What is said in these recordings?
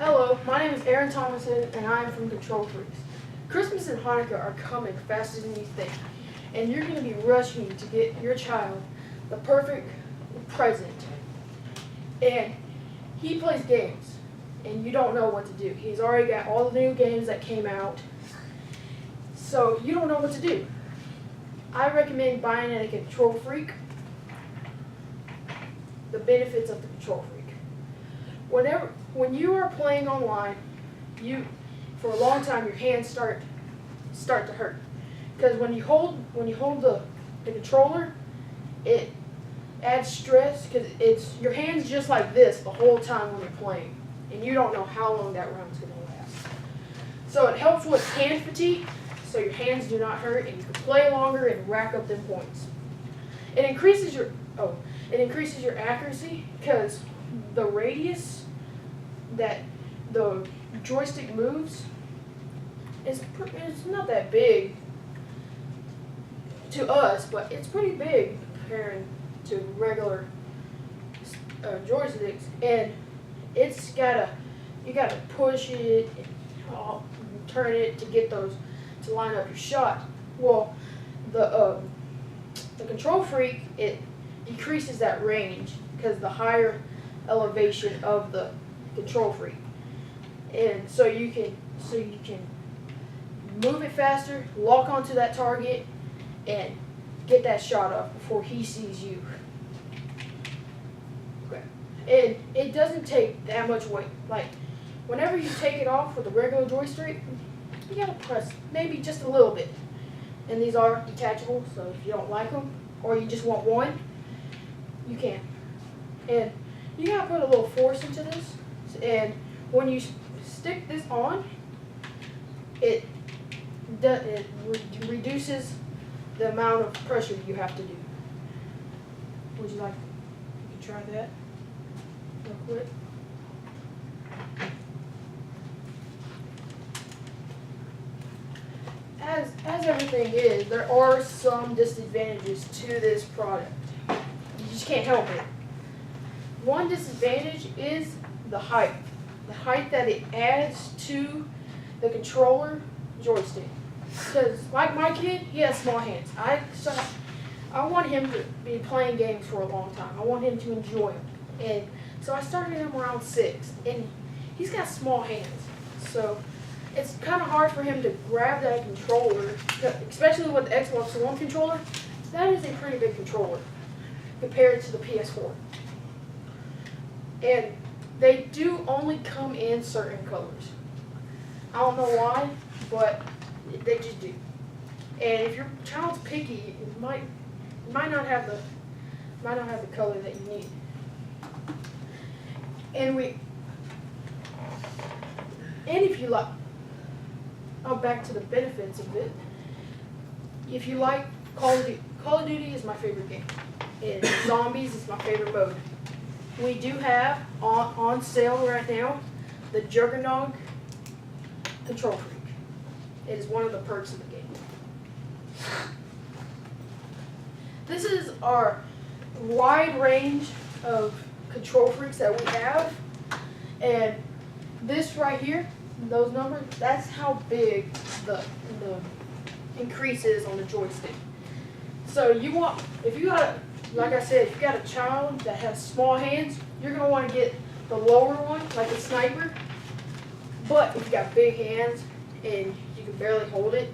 Hello, my name is Aaron Thomason and I am from Control Freaks. Christmas and Hanukkah are coming faster than you think, and you're going to be rushing to get your child the perfect present. And he plays games, and you don't know what to do. He's already got all the new games that came out, so you don't know what to do. I recommend buying at a Control Freak. The benefits of the Control Freak. When you are playing online, for a long time your hands start to hurt, because when you hold the controller, it adds stress because your hands just like this the whole time when you're playing, and you don't know how long that round's going to last. So it helps with hand fatigue, so your hands do not hurt and you can play longer and rack up them points. It increases your accuracy because the radius that the joystick moves it's not that big to us, but it's pretty big compared to regular joysticks, and you gotta push it and turn it to get those to line up your shot. Well, the Control Freak, it decreases that range because the higher elevation of the Control Freak, and so you can move it faster, lock onto that target, and get that shot off before he sees you. Okay, and it doesn't take that much weight. Like whenever you take it off with a regular joystick, you gotta press maybe just a little bit. And these are detachable, so if you don't like them or you just want one, you can. And you gotta put a little force into this, and when you stick this on, it reduces the amount of pressure you have to do. Would you like to try that real quick? As everything is, there are some disadvantages to this product. You just can't help it. One disadvantage is the height. The height that it adds to the controller joystick. Because like my kid, he has small hands. I want him to be playing games for a long time. I want him to enjoy them. And so I started him around 6, and he's got small hands. So it's kind of hard for him to grab that controller, especially with the Xbox One controller. That is a pretty big controller compared to the PS4. And they do only come in certain colors. I don't know why, but they just do. And if your child's picky, it might not have the color that you need. And if you like, back to the benefits of it. If you like Call of Duty is my favorite game. And Zombies is my favorite mode. We do have on sale right now the Juggernog Control Freak. It is one of the perks of the game. This is our wide range of Control Freaks that we have, and this right here, those numbers, that's how big the increase is on the joystick. So like I said, if you got a child that has small hands, you're going to want to get the lower one, like a sniper. But if you got big hands and you can barely hold it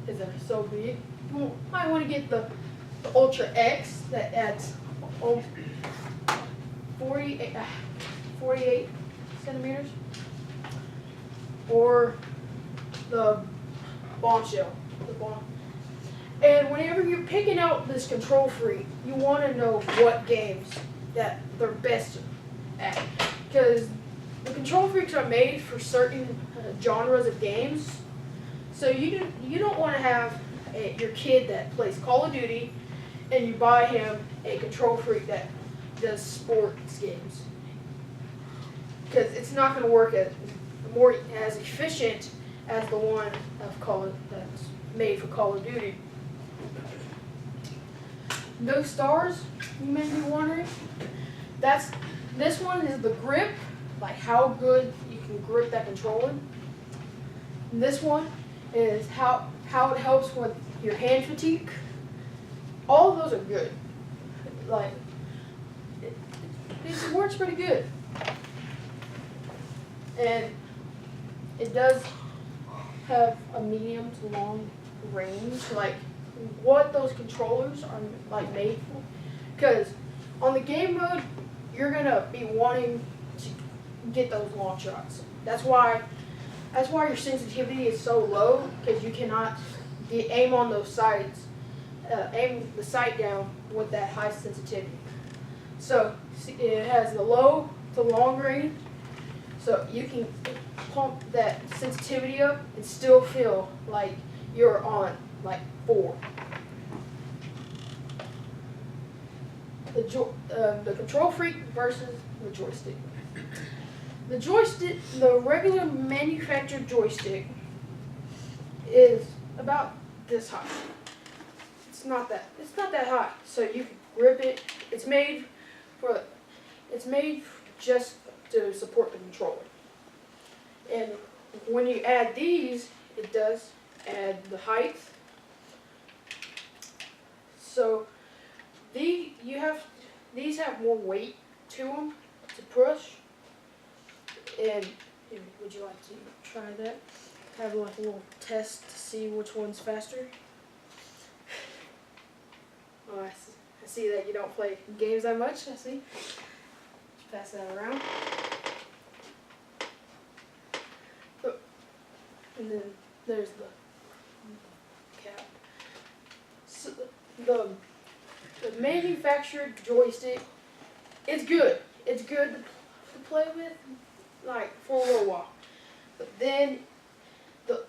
because they're so big, you might want to get the Ultra X that adds 48 centimeters, or the Bombshell. And whenever you're picking out this Control Freak, you want to know what games that they're best at. Because the Control Freaks are made for certain genres of games. So you don't want to have your kid that plays Call of Duty and you buy him a Control Freak that does sports games. Because it's not going to work as efficient as the one that's made for Call of Duty. No stars, you may be wondering. This one is the grip, like how good you can grip that controller. And this one is how it helps with your hand fatigue. All of those are good. Like, it works pretty good. And it does have a medium to long range, like what those controllers are like made for. Because on the game mode, you're gonna be wanting to get those long shots. That's why your sensitivity is so low, because you cannot aim on those sights, aim the sight down with that high sensitivity. So it has the low to long range, so you can pump that sensitivity up and still feel like you're on like 4. The Control Freak versus the joystick. The regular manufactured joystick is about this high. It's not that high. So you can grip it. It's made just to support the controller. And when you add these, it does add the height. So these have more weight to them to push. And would you like to try that? Have like a little test to see which one's faster. Oh, I see that you don't play games that much. I see. Just pass that around. And then there's the cap. So the manufactured joystick, it's good. It's good to play with, like, for a little while. But then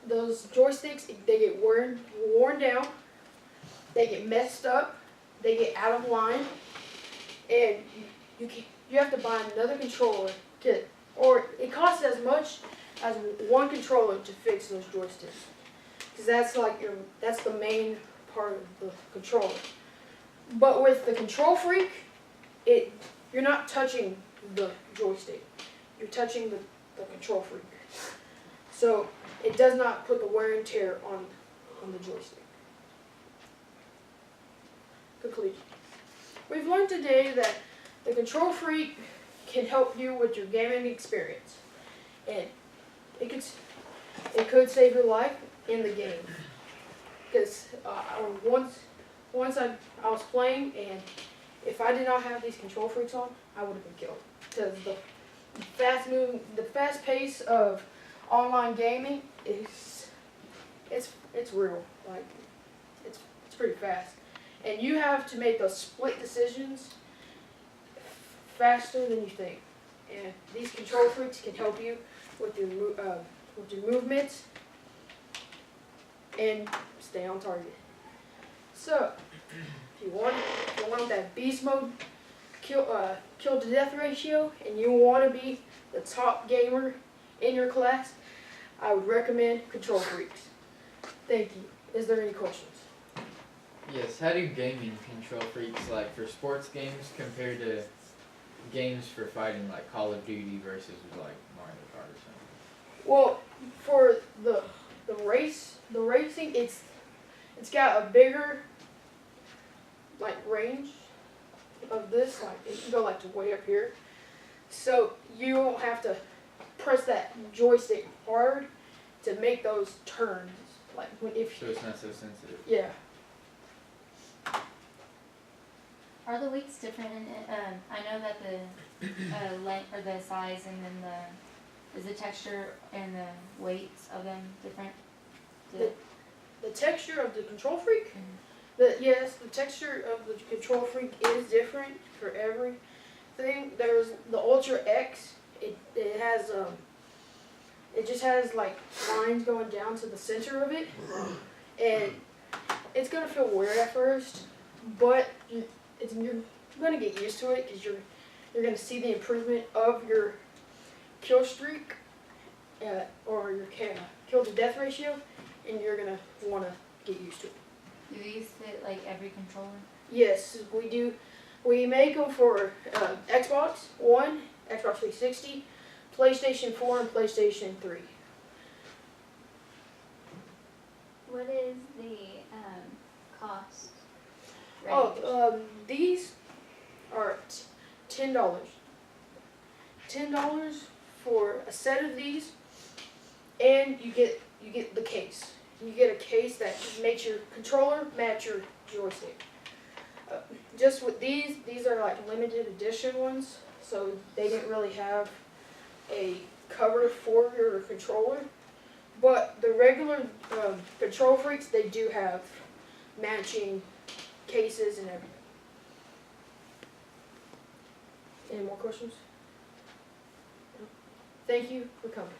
those joysticks, they get worn down. They get messed up. They get out of line, and you have to buy another controller or it costs as much as one controller to fix those joysticks, because that's the main part of the controller. But with the Control Freak, you're not touching the joystick. You're touching the Control Freak. So it does not put the wear and tear on the joystick. Conclusion. We've learned today that the Control Freak can help you with your gaming experience, and it could save your life in the game. Because once I was playing, and if I did not have these Control Freaks on, I would have been killed. Because the fast pace of online gaming it's real. Like, it's pretty fast. And you have to make those split decisions faster than you think. And these Control Freaks can help you with your movements and stay on target. So, if you want that beast mode kill to death ratio, and you want to be the top gamer in your class, I would recommend Control Freaks. Thank you. Is there any questions? Yes, how do gaming Control Freaks, like for sports games, compare to games for fighting, like Call of Duty versus like Mario Kart or something? Well, for the racing, it's got a bigger like range of this. Like, it can go like to way up here, so you won't have to press that joystick hard to make those turns. Like So it's not so sensitive. Yeah. Are the weights different in it? I know that the length or the size, and then is the texture and the weights of them different? The texture of the Control Freak? Yes, the texture of the Control Freak is different for everything. There's the Ultra X. It has it just has like lines going down to the center of it, and it's gonna feel weird at first, but you're gonna get used to it, because you're gonna see the improvement of your kill streak or your kill to death ratio, and you're gonna want to get used to it. Do these fit like every controller? Yes, we do. We make them for Xbox One, Xbox 360, PlayStation 4 and PlayStation 3. What is the cost? range? Oh, these are $10. $10 for a set of these, and you get the case. You get a case that makes your controller match your joystick. Just with these are like limited edition ones, so they didn't really have a cover for your controller. But the regular Control Freaks, they do have matching cases and everything. Any more questions? No? Thank you for coming.